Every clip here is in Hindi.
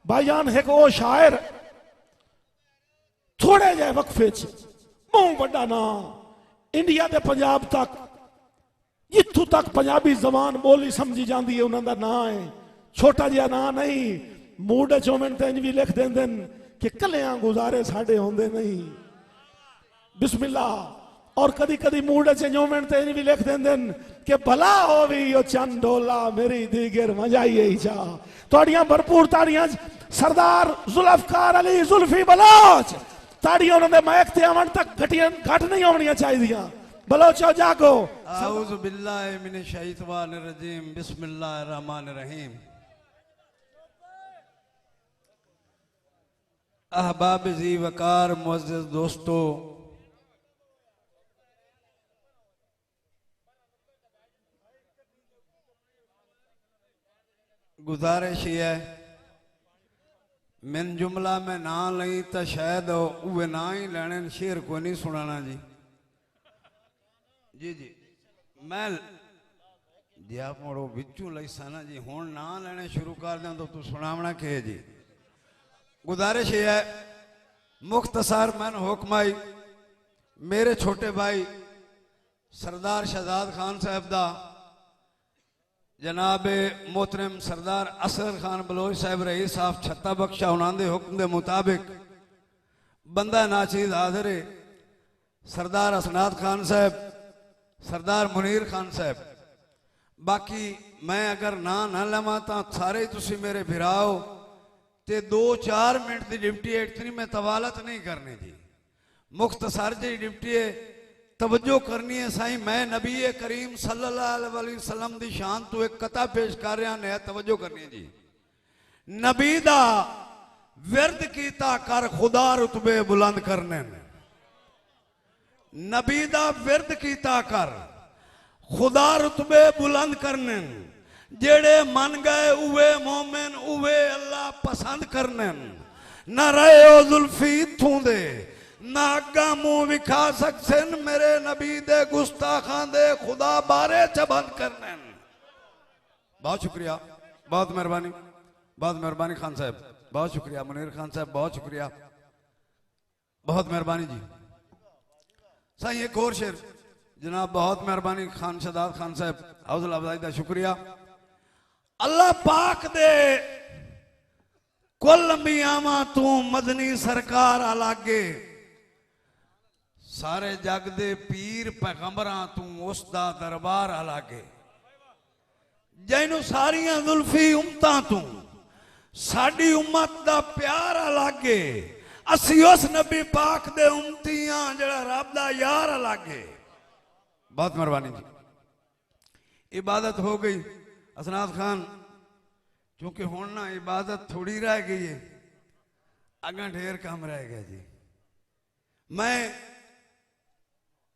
भाईजान एक वो शायर थोड़े जे वक्फे च मुंह बड़ा ना इंडिया के पंजाब तक जिथों तक पंजाबी जबान बोली समझी जाती है उन्होंने ना है छोटा जिहा ना नहीं मूड चोमन तेज भी लिख देंगे कि कलियां गुजारे साडे होंदे नहीं बिस्मिल्ला और कदी कदी मूड चोमन तेज भी लिख देंगे कि भला हो भी यो चंद डोला मेरी दीगर मजाई ही चा ताड़ियां भरपूर ताड़ियां सरदार जुल्फकार अली जुल्फी बलोच ताड़ियां उन्होंने मैक ते आवन तक घट नहीं होनियां चाहिए बलोचो जागो आऊज़ु बिल्लाहि मिनश शैतानिर रजीम बिस्मिल्लाहिर रहमानिर रहीम अहबाब जी वकार मुअज़्ज़िज़ दोस्तों गुजारिश है मिन जुमला में ना लई तो शायद उवे ना ही लेने शेर को नहीं सुनाना जी जी जी मैं जी आप मोड़ो बिचू लई साना जी हुण ना लेने शुरू कर दें तो तू सुनावना के जी गुजारिश है मुख्तसर मैंने हुक्म आई मेरे छोटे भाई सरदार शहजाद खान साहब दा जनाब मोहतरम सरदार असगर खान बलोच साहब रईस साहब छत्ता बख्शा उन्होंने हुक्म के मुताबिक बंदा नाचीज हाजिर है सरदार असनाद खान साहब सरदार मुनीर खान साहब बाकी मैं अगर ना लवा तो सारे तुसी मेरे फिराओ ते 2-4 मिनट की डिप्टी है इतनी मैं तवालत नहीं करनी जी मुख्तसर जी डिप्टी है तवज्जो करनी है साईं मैं नबी करीम सल्लल्लाहु अलैहि वसल्लम दी शान तो एक कथा पेश कर रहा ने तवज्जो करनी है जी नबी दा विरद कीता कर खुदा रुतबे बुलंद करने नबी दा विरद कीता कर खुदा रुतबे बुलंद करने जेड़े मन गए उवे मोमिन उवे अल्लाह पसंद करने न रहे ओ जुल्फी इथों दे ना अगा मुंह विखा सकते मेरे नबी दे गुस्ताखां दे खुदा बारे च बंद करने बहुत शुक्रिया बहुत मेहरबानी खान साहब बहुत शुक्रिया मुनीर खान साहब बहुत शुक्रिया बहुत मेहरबानी जी साईं एक और शेर जनाब बहुत मेहरबानी खान शहजाद खान साहब हौसला अफजाई का शुक्रिया अल्लाह पाक दे कुल अंबियावां तू मदनी सरकार अलागे सारे जग दे पीर पैगंबरां तू उसदा दरबार अलागे जैनू सारियां जुल्फी उम्मतां तू साडी उम्मत दा प्यार अलागे असी उस नबी पाक दे उम्मतियां जड़ा रब दा यार अलागे बहुत मेहरबानी जी इबादत हो गई असनाद खान क्योंकि हुण ना इबादत थोड़ी रह गई है अगर ढेर काम रह गया जी मैं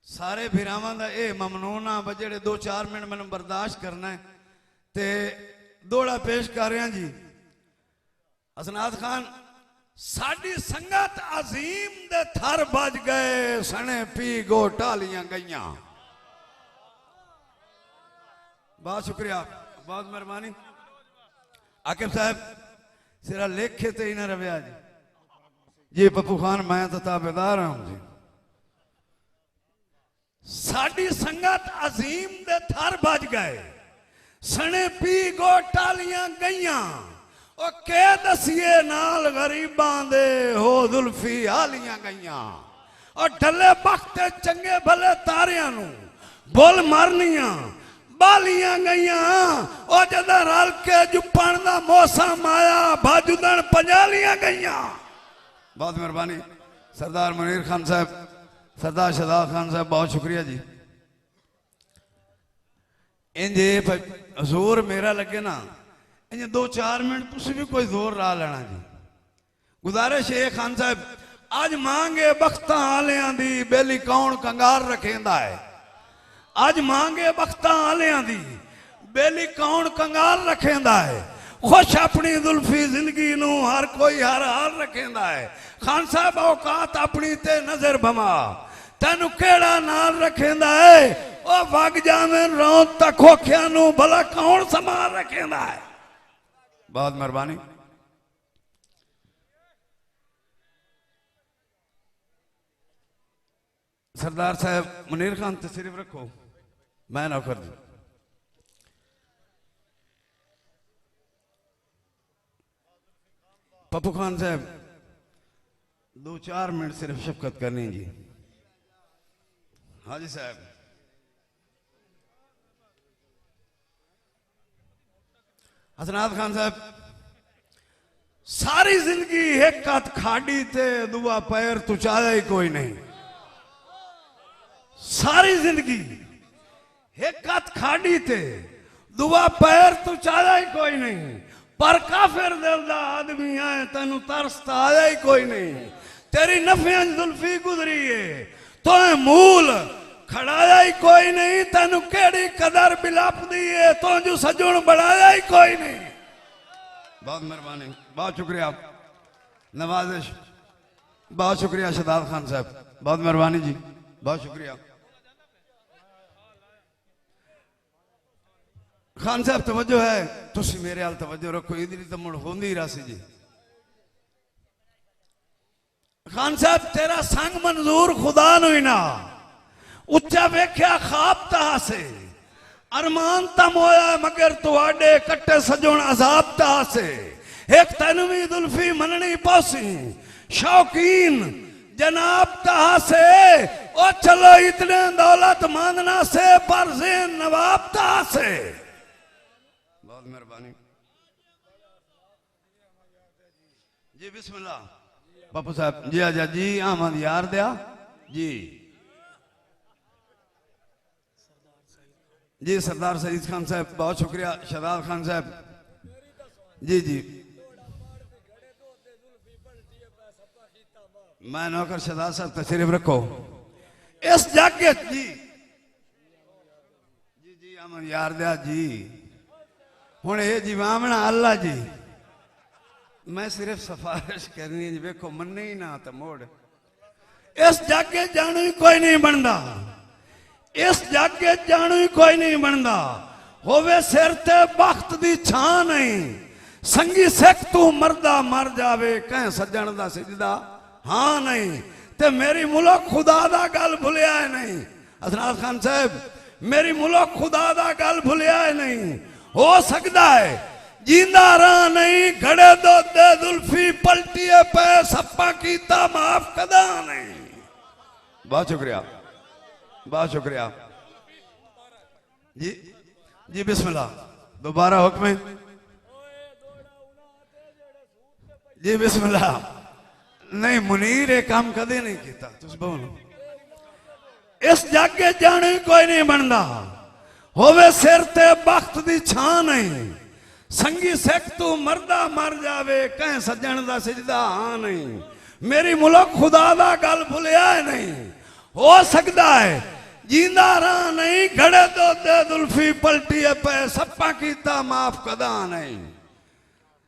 सारे फिरावां दा ये ममनून हाँ जेड़े 2-4 मिनट मैंने बर्दाश्त करना है ते दौड़ा पेश कर रहा जी असनाद खान साड़ी संगत अजीम दे थर बज गए सने पी गो टालियां गईयां बहुत शुक्रिया बहुत मेहरबानी आकिब साहब सिरा लेखे ते ही ना रविया जी पप्पू खान मैं तो ताबेदार हूं जी साड़ी संगत अजीम दे थर बज गए सने पी गो टालियां गईयां ओ के दसिए नाल गरीबां दे हो जुल्फी हालियां गईयां और ढले वक्त चंगे भले तारियां नू बुल मारनियां बालियां गईयां ओ जदा रल के जुपण दा मौसम आया बाजुदन पंजालियां गईयां बहुत मेहरबानी सरदार मुनीर खान साहब सरदार शहजाद खान साहब बहुत शुक्रिया जी इंजे जोर मेरा लगे ना इंजे 2-4 मिनट तुसी भी कोई जोर ला लेना जी गुजारिश है खान साहब आज मांगे बख्तां आलियां दी बेली कौन कंगार रखेंदा है आज मांगे बख्तां आलियां दी बेली कौन कंगाल रखेंदा है खुश अपनी जुल्फी जिंदगी नू हर कोई हर हाल रखेंदा है खान साहब औकात अपनी ते नजर भमा तेनू केड़ा नाल रखेंदा है ओ वग जावे रौत तक खोखिया नू भला कौन संभाल रखेंदा है बहुत मेहरबानी सरदार साहब मुनीर खान तशरीफ रखो, मैं नौकर जी। पप्पू खान साहब 2-4 मिनट सिर्फ शफकत करनी जी। हाजी साहब, हसनात खान साहब, सारी जिंदगी एक हाथ खाड़ी थे दुआ पैर तू चाहे ही कोई नहीं। सारी जिंदगी एक हाथ खाड़ी थे दुआ पैर तू चाहे ही कोई नहीं, पर काफिर दिल दा आदमी है तेनू तरस आया ही कोई नहीं। तेरी नफियां जुल्फी गुजरी है तो मूल खड़ाया ही कोई नहीं, तेनू केड़ी कदर बिलाप दी है तो जो सजून बढ़ाया ही कोई नहीं। बहुत मेहरबानी, बहुत शुक्रिया नवाजिश, बहुत शुक्रिया शहजाद खान साहब, बहुत मेहरबानी जी, बहुत शुक्रिया। खान साहब तवज्जो है, तुसी मेरे हाल तवज्जो रखो, इधर तो मुड़ होंदी रासी जी। खान साहब तेरा संग मंजूर खुदा नु ही ना, उच्चा वेख्या खाब तहा से, अरमान तम होया मगर तुहाडे कट्टे सजोण अजाब तहा से। एक तनवी जुल्फी मननी पौसी शौकीन जनाब तहा से, ओ चलो इतने दौलत मानना से पर ज़ेन नवाब तहा से। बहुत मेहरबानी जी, बिस्मिल्लाह बापू साहब जी, आजा जी, आमद यार दिया जी जी। सरदार सईद खान साहब बहुत शुक्रिया, शहजाद खान साहब जी जी। मैं नौकर शहजाद साहब तशरीफ रखो इस जाके जी जी जी। आमद यार दिया जी, हुण ये जी मामना अल्लाह जी, मैं सिर्फ सिफारिश करनी जी, वेखो मन्ने ही ना तो मोड़। इस जाके जाने ही कोई नहीं बनता, इस जाके जाने ही कोई नहीं बनता, होवे सिर ते बख्त दी छां नहीं, संगी सिख तू मरदा मर जावे कह सज्जन दा सिजदा हाँ नहीं, ते मेरी मुल्क खुदा दा गल भुलिया है नहीं। हसनात खान साहब मेरी मुल्क खुदा दा गल भुलिया है नहीं, हो सकता है जिंदा रहा नहीं, घड़े दो दे जुल्फी पलटिए पे सप्पा कीता माफ कदा नहीं। बहुत शुक्रिया, बहुत शुक्रिया जी जी। बिस्मिल्लाह, दोबारा हुक्म जी, बिस्मिल्लाह। नहीं मुनीर ये काम कदे नहीं किया, तुम बोलो। इस जाके जाने कोई नहीं बनता, होवे सिर ते बख्त दी छां नहीं, संगी सिख तू मरदा मर जावे कह सज्जन दा सिजदा हाँ नहीं, मेरी मुल्क खुदा दा गल भुलिया है नहीं, हो सकता है जिंदा रहा नहीं, घड़े दो दे जुल्फी पलटी पे सप्पा कीता माफ कदा नहीं।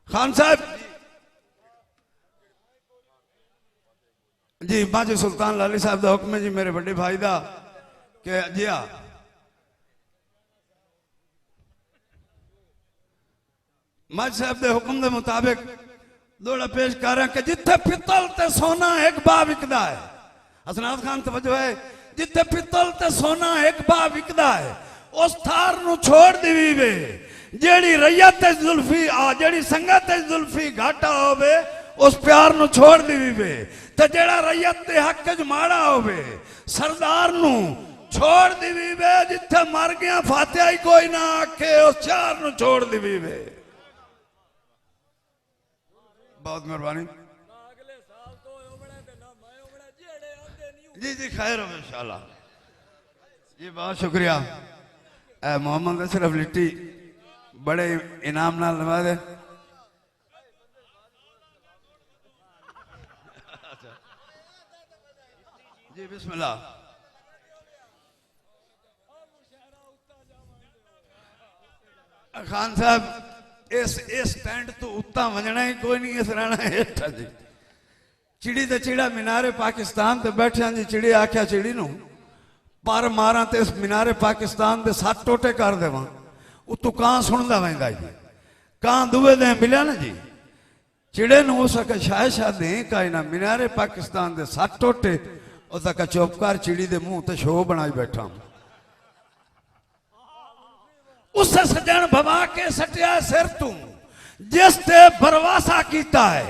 खान साहब जी, बाजी सुल्तान लाली साहब का हुक्म है जी, मेरे बड़े भाई का के जी आ मज साहब के हुक्म के मुताबिक दौड़ा पेश कर रहे हैं कि जिथे पित्तल ते सोना एक बा विकदा है। हसनात खान तवज्जो है, जिथे पित्तल ते सोना एक बा विकदा है, उस थार नु छोड़ दीवी वे, जेड़ी रैयत जुल्फी आ जेड़ी संगत जुल्फी घाटा होवे उस प्यार नु छोड़ दीवी वे, ते जेड़ा रैयत दे हक च माड़ा होवे सरदार नु छोड़ दीवी वे, जिथे मर गया फातिहा ही कोई ना आखे उस चार नु छोड़ दीवी वे। बहुत मेहरबानी जी जी, खैर हो इंशाल्लाह जी, बहुत शुक्रिया। मोहम्मद अशरफ लिट्टी बड़े इनाम नाल नवाजे। जी बिस्मिल्लाह। खान साहब इस स्टैंड तो उत्ता वजना ही कोई नहीं, इस रहना हेठा जी। चिड़ी ते चिड़ा मीनारे पाकिस्तान ते बैठे जी, चिड़ी आख्या चिड़ी नू पर मारा ते इस मीनारे पाकिस्तान दे 7 टोटे कर देवा, उतू कां सुनदा वैंदा जी, कां दुए दे मिलिया ना जी, चिड़े नू उस शाह शाह दे का ना मीनारे पाकिस्तान दे 7 टोटे ਉਹ ਤਾਂ ਚੁੱਪ ਕਰ ਚਿੜੀ ਦੇ ਮੂੰਹ ਤੇ ਸ਼ੋਅ ਬਣਾਈ ਬੈਠਾ उस सजन भवा के सटिया सिर तू जिस ते बरवासा कीता है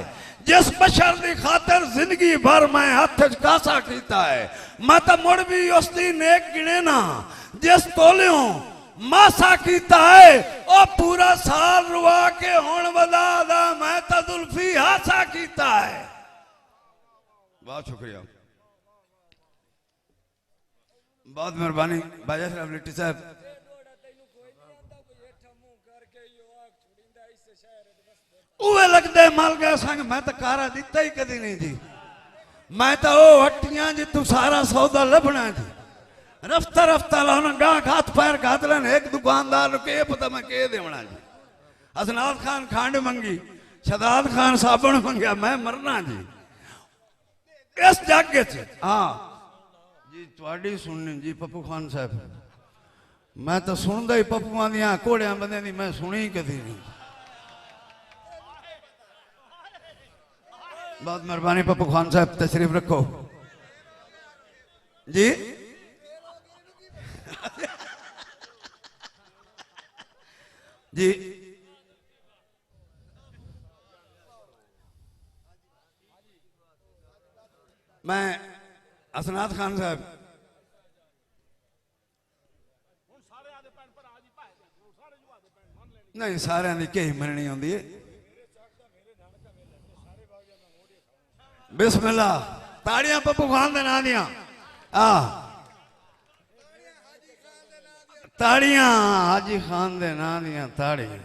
जिस बशर की खातर जिंदगी भर मैं हथ च कासा कीता है मैं तो मुड़ भी उसकी नेक गिने ना जिस तोलियों मासा कीता है ओ पूरा साल रुआ के हुण वदा दा मैं तो जुल्फी हासा कीता है। बहुत शुक्रिया, बहुत मेहरबानी बाजा साहब लिट्टी साहब। उवे लगते मल गया संग मैं तो कारा दिता ही कदी नहीं जी मैं तो वो हट्टियां जी तू सारा सौदा लभना जी रफ्ता रफ्ता लाना गाहक हाथ पैर घात लेन एक दुकानदार के पता मैं के देवना जी। हसनात खान खंड मंगी शदाद खान साबुन मंगया मैं मरना जी इस जागे च। हाँ जी थोड़ी सुननी जी पप्पू खान साहब मैं तो सुनता ही पप्पुआ दियां घोड़िया बंदे दी मैं सुनी ही कदी नहीं। बहुत मेहरबानी पप्पू खान साहब तशरीफ रखो जी। जी मैं हसनात खान साहब नहीं सारे की कही मननी आती है। बिस्मिल्लाह ताड़ियां पप्पू खान दे नां दियां ताड़ियां हाजी खान दे नां दियां ताड़ियां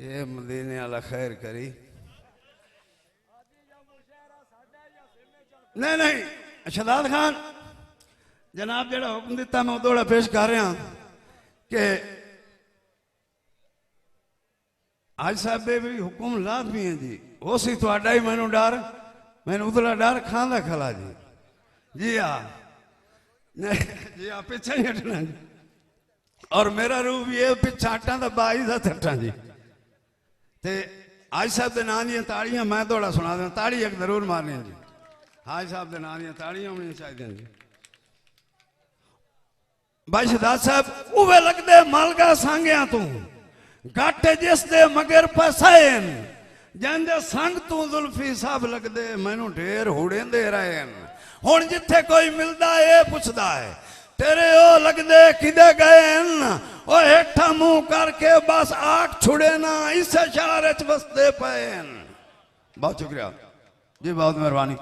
ये मदीने वाला खैर करी नहीं नहीं शदाद खान जनाब जेड़ा हुक्म दिता मैं उदोड़ा पेश कर रहा कि आज साहब भी हुक्म लाजमी है जी हो सी थोड़ा ही मैनू डर मैनू उदला डर खांदा खला जी। जी हाँ जी हाँ पिछा ही हटना जी और मेरा रूप ये पिछा हटा तो बाई का हटा जी। ते आज साहब के नाम दियां ताड़ियां मैं थोड़ा सुना दें ताड़ी एक जरूर मारनी जी। हाज साहब के नाम दियां ताड़ियां होनी चाहिए जी। भाई शदाद साहब उवे लगते मालगा सांगिया तू गाटे जिस दे मगर पसायन जंदे संग तू जुल्फी साहब लगदे मैनू ढेर हुड़ेंदे रहे हुण जिथे कोई मिलदा है पुछदा है तेरे ओ लगदे किदे गए ओ हेठा मुंह करके बस आग छुड़े ना इस इशारे च बसदे पे। बहुत शुक्रिया जी, बहुत मेहरबानी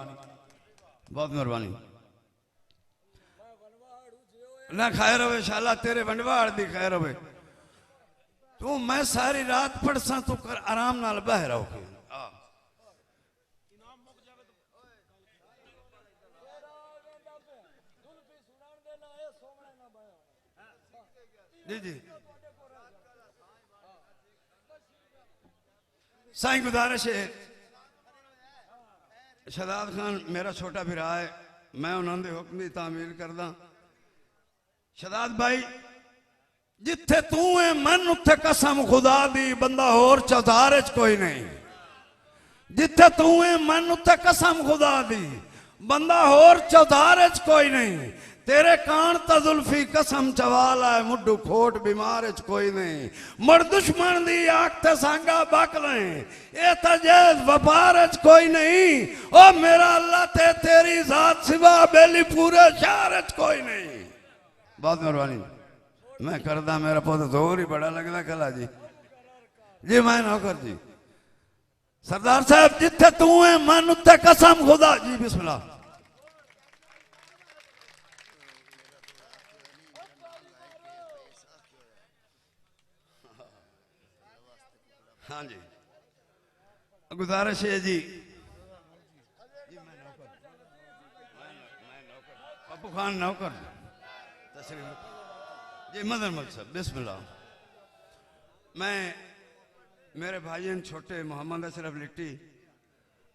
बहुत मेहरबानी। ना खैर होवे शाला तेरे वंडवाड़ दी खैर होवे तू मैं सारी रात पढ़सा तू कर आराम नाल बह रहो जी जी। साईं गुजारिश है शदाद खान मेरा छोटा भरा है मैं उन्होंने हुक्म की तामील करदा। शदाद भाई जिथे तू है मन उथे कसम खुदा दी बंदा होर चौधारे च कोई नहीं। जिथे तू है मन उथे कसम खुदा दी बंदा होर चौधारे च कोई नहीं। तेरे कान तजुल्फी कसम चवाला है मुड्डू खोट बीमार च कोई नहीं। मर दुश्मन दी आख ते सांगा बक ले ये तजेज व्यापार च कोई नहीं। ओ मेरा अल्लाह ते तेरी जात सिवा बेली पूरे शहर च कोई नहीं। बहुत मेहरबानी मैं करदा मेरा पुत जोर ही बड़ा लगता कला जी। जी मैं नौकर जी सरदार साहब जिथे तू है मन उत्ते कसम खुदा जी। बिस्मिल्लाह हाँ जी गुजारिश है जी। पप्पू खान नौकर जी मदन मल साहब बिस्मिल्लाह। मैं मेरे भाई छोटे मोहम्मद अशरफ लिट्टी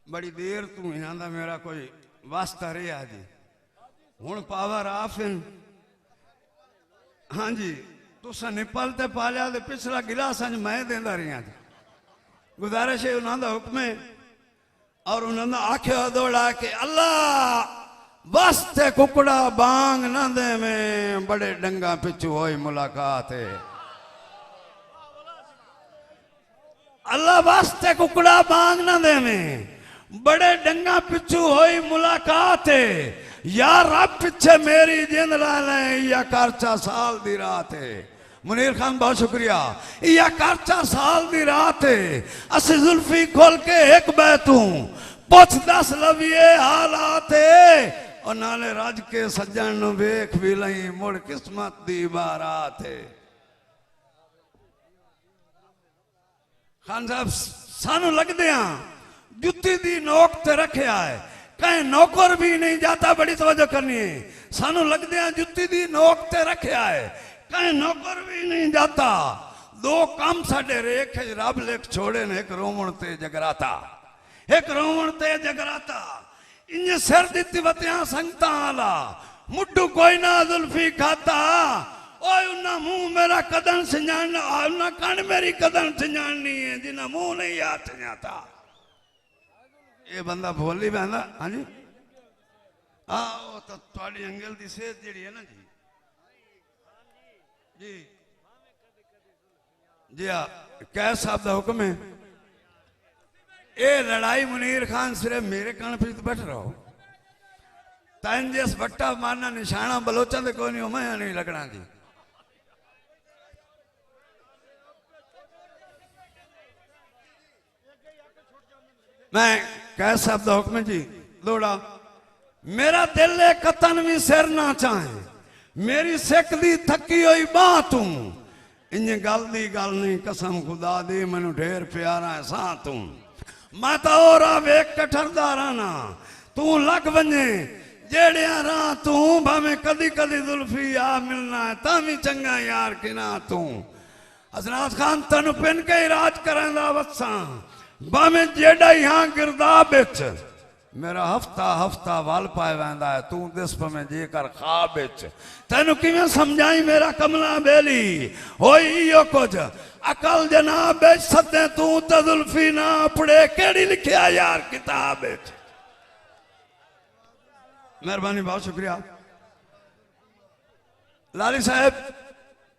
बड़ी देर तू इन्हों का मेरा कोई वास्ता रहा जी हूँ पावर ऑफ इन। हाँ जी तुसा निपल ते पालिया तो पिछला गिलास मैं देंदा रहा जी। गुजारिश है उन्होंने हुक्म है और उन्होंने आख्या दौड़ा के अल्लाह वास्ते कुकड़ा बांग न दे में बड़े डंगा पिछू होई मुलाकात है। अल्लाह वास्ते कुकड़ा बांग न दे में बड़े डंगा पिछू होई मुलाकात है। यार रब पिछे मेरी जिंद ला ले या खर्चा साल दी रात है। मुनीर खान बहुत शुक्रिया। या खर्चा साल दी रात है। असी जुल्फी खोल के एक बैतू पुछ दस लविए हालात है। और नाले राज के सज्जन वेख भी लई मुड़ किस्मत दी बारात है। खान साहब सानू लगदे जुत्ती दी नोक ते रखिया है। कहीं नौकर भी नहीं जाता, बड़ी तवज्जो करनी है। सानू लगदे जुत्ती दी नोक ते रखिया है। कहीं नौकर भी नहीं जाता। दो काम साडे रेख रब लेख छोड़े ने, एक रोवण ते जगराता। एक रोवण ते जगराता इंज सिर दिती वतिया संगता आला मुड्डू कोई ना जुल्फी खाता। ओए उन्ना मुंह मेरा कदन सिंजान, उन्ना कण मेरी कदन सिंजानी है जिन्ना मुंह नहीं याद सिंजाता। ये बंदा बोली बंदा। हाँ जी वो तो थोड़ी अंगल की सेहत जी है ना जी। जी जी हाँ कैद साहब का हुक्म है। ये लड़ाई मुनीर खान सिर्फ मेरे कण पे बैठ रहो। तन जिस बट्टा मारना निशाना बलोचा तो कोई नहीं, मैं नहीं लगना जी। मैं कह साहब का हुक्म जी दौड़ा। मेरा दिल है कतन भी सिर ना चाहे, मेरी सिख दी थकी हुई बाह तू। इंज गल दी गल नहीं कसम खुदा दी मैनू ढेर प्यारा है सा तू। मैं तो और वेख के ठरदा रहना तू लग वने जेड़िया राह तू। भावे कदी कदी जुल्फी आ मिलना है ता भी चंगा यार कि ना तू। हसनात खान तेन पिन के ही राज करेंदा वसा। भावे जेड़ा यहाँ गिरदा बिच मेरा हफ्ता हफ्ता वाल पाए वैंदा है। तू दिस पमें जेकर खा बिच तेनू किवें समझाई मेरा कमला बेली होई इयो कुछ। अकल जनाब बिच सदे तू ते जुल्फी ना पढ़े केड़ी लिखिया यार किताब बिच। मेहरबानी बहुत शुक्रिया लाली साहब।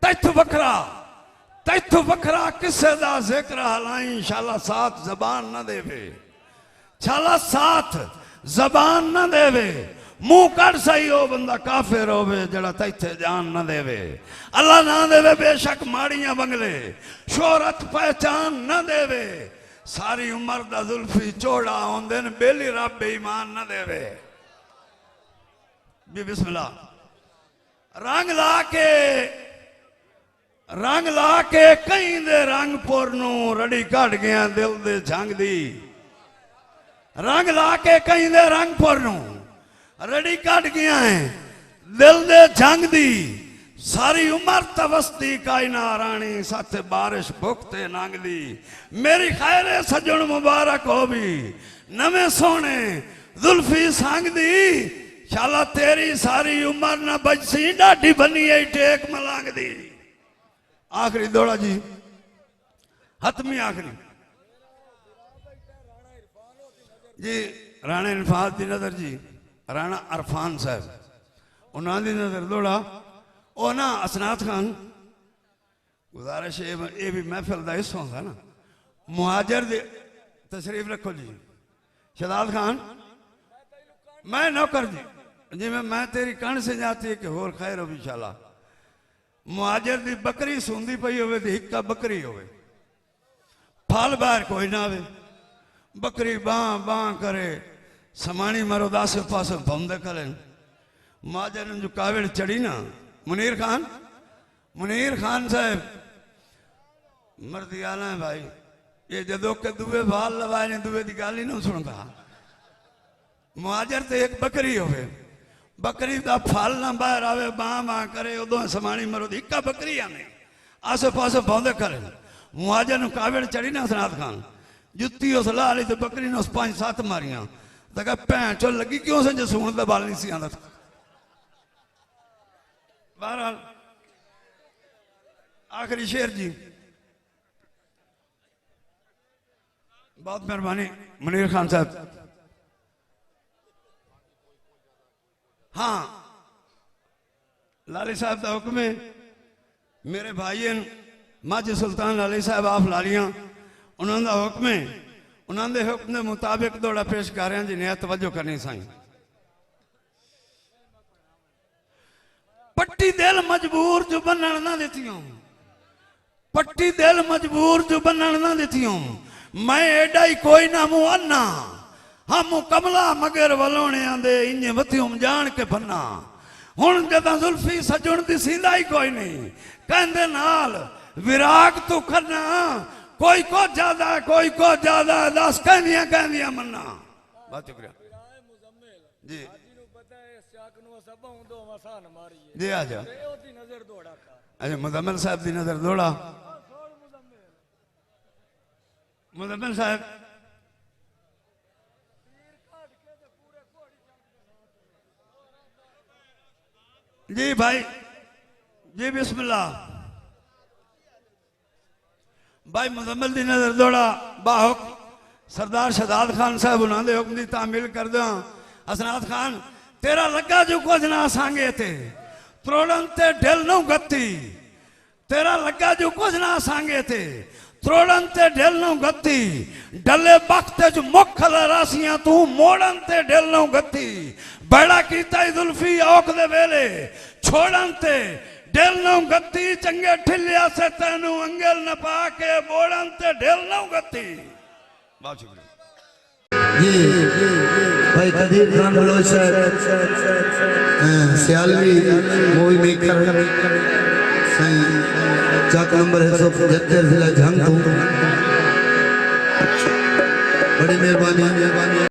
तैथू वखरा किसे दा जिक्र हलाई शाला साथ जबान न देवे। शाला साथ जबान न देवे। मुंह कर सही हो बंदा काफिर होवे जड़ा तैथे जान न देवे। अल्लाह ना देवे बेशक माड़ियां बंगले शोहरत पहचान न देवे। सारी उम्र दा जुल्फी चौड़ा होंदे न बेली रब बेईमान न देवे। भी बिस्मिल्लाह। रंग ला के कहीं दे रंग पुर नू रड़ी कट गया दिल दे झंग दी। रंग ला के कहीं दे रंग पुर नू रड़ी कट गया है दिल दे झंग दी। सारी उम्र तवस्ती कायना रानी साथ बारिश भुगते नंग दी। मेरी खैर सजन मुबारक हो भी नवे सोने जुल्फी संग दी। शाला तेरी सारी उम्र न बजसी डाढ़ी बनी आई टेक मलांग दी। आखिरी दौड़ा जी हतमी आखिरी जी राणा इरफान की नजर जी राणा अरफान साहब उन्होंने नजर दौड़ा। ओ ना असनात खान गुजारिश ये भी महफिल का हिस्सा होता ना। मुहाजर दे तशरीफ रखो जी। शहजाद खान मैं नौकर जी जिमें मैं तेरी कण से जाती है कि होर खैर हो इंशाल्लाह। मुहाजर दी बकरी सूंदी पई होवे ते हिक्का बकरी होवे फल बाहर कोई ना आवे। बकरी बां बां करे समाणी मरो दास पास भमदे करें। मुहाजर जो कावड़ चढ़ी ना मुनीर खान साहब मर्दी आना है भाई। ये जदों के दुए बाल लवाए ने दुए की गाल ही नहीं सुनता। मुहाजर ते एक बकरी होवे बकरी का फल ना बाहर आवे बां बां करे उदों समाणी मरो हिक्का बकरी आने आसे पासे पौधे करे। मुहाजर नूं कावड़ चढ़ी ना सनात खान जुत्ती उस ला ली तो बकरी ने उस 5-7 मारियां तो कहा भैन चो लगी क्यों से जो सूण का बाल नहीं सी आंदा। बहरहाल आखिरी शेर जी बहुत मेहरबानी मुनीर खान साहब। हाँ लाली साहब का हुक्म है मेरे भाई माजी सुल्तान लाली साहब आप लालियां उन्होंने का हुक्म है उन्होंने हुक्म के मुताबिक दौड़ा पेश कर रहे हैं जी ने तवज्जो करनी साईं पट्टी दिल मजबूर जो बनन ना देतियों पट्टी दिल मजबूर जो बनन ना देतियों मैं एडा ही कोई ना मुँह अन्ना हम कमला मगर वलोने आंदे इंजे वतियों जान के फन्ना हुण जदा जुल्फी सजण दी सींदा ही कोई नहीं कहंदे नाल विराग तू करना कोई को ज्यादा कोई को ज्यादा दस कहंदियां मन्ना बहुत शुक्रिया जी जी आ जा अच्छा मुजम्मिल साहब दी नजर दौड़ा मुजम्मिल साहब जी भाई जी बिस्मिल्लाह भाई मुजम्मिल दी नजर दौड़ा बाहुक सरदार शहजाद खान साहब उन्होंने हुक्म की तामील कर दो असनाद खान तेरा लगा जो कुछ ना सांगे थे त्रोड़न ते ढिल न गत्ती तेरा लगा जो कुछ ना सांगे थे त्रोड़न ते ढिल न गत्ती डले वक्त जो मुख रासियां तू मोड़न ते ढिल न गत्ती बड़ा कीता जुल्फी औख दे वेले छोड़न ते ढिल न गत्ती चंगे ठिलिया से तेनू अंगल न पाके बोड़न ते ढिल न गत्ती बहुत शुक्रिया जी भाई कदीर खान बलोच सियालवी मूवी मेकर सही चाक नंबर 175 जिला जंग बड़ी मेहरबानी